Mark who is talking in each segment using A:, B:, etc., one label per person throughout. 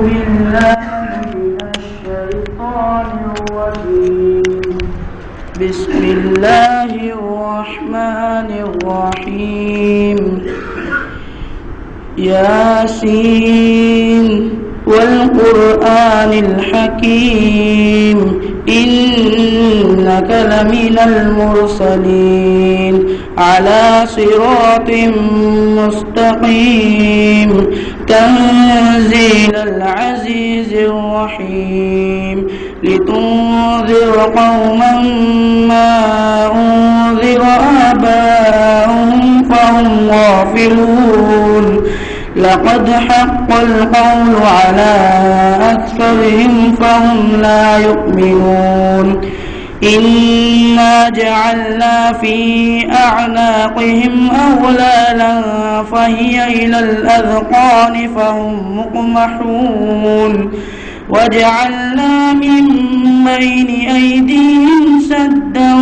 A: بالله من الشيطان الرجيم. بسم الله الرحمن الرحيم. ياسين والقرآن الحكيم إنك لمن المرسلين على صراط مستقيم تنزيل العزيز الرحيم لتنذر قوما ما أنذر آباؤهم فهم غافلون لقد حق القول على أكثرهم فهم لا يؤمنون إنا جعلنا في أعناقهم أغلالا فهي إلى الأذقان فهم مقمحون وجعلنا من بين أيديهم سدا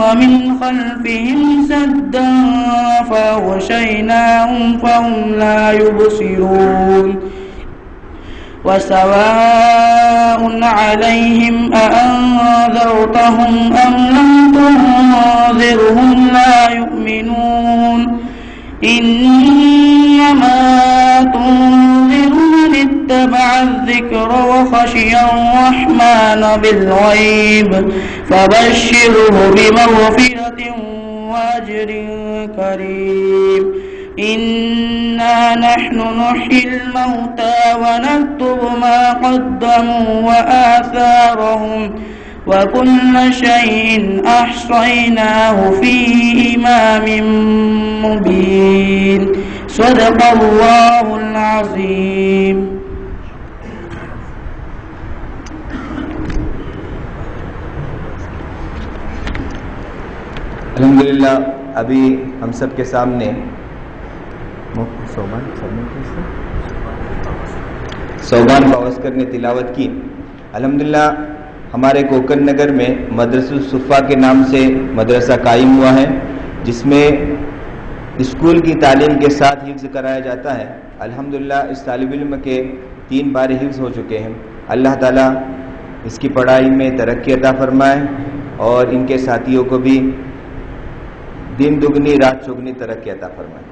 A: ومن خلفهم سدا فأغشيناهم فهم لا يبصرون وسواء عليهم أأنذرتهم أم لم تنذرهم لا يؤمنون إنما تنذر من اتبع الذكر وخشي الرحمن بالغيب فبشره بمغفرة وأجر كريم إنا نحن نحيي الموتى ونكتب ما قدموا وآثارهم وكل شيء أحصيناه في إمام مبين صدق الله العظيم.
B: अल्हम्दुलिल्लाह अभी हम सब के सामने सोबान पावस्कर ने तिलावत की। अल्हम्दुलिल्लाह हमारे कोकन नगर में मदरसुल सुफ़ा के नाम से मदरसा कायम हुआ है, जिसमें स्कूल की तालीम के साथ हिफ्ज़ कराया जाता है। अल्हम्दुलिल्लाह इस तालिब इल्म के 3 बार हिफ्ज़ हो चुके हैं। अल्लाह ताला इसकी पढ़ाई में तरक्की अता फरमाए और इनके साथियों को भी दिन दुगनी रात चौगनी तरक्की अता फरमाए।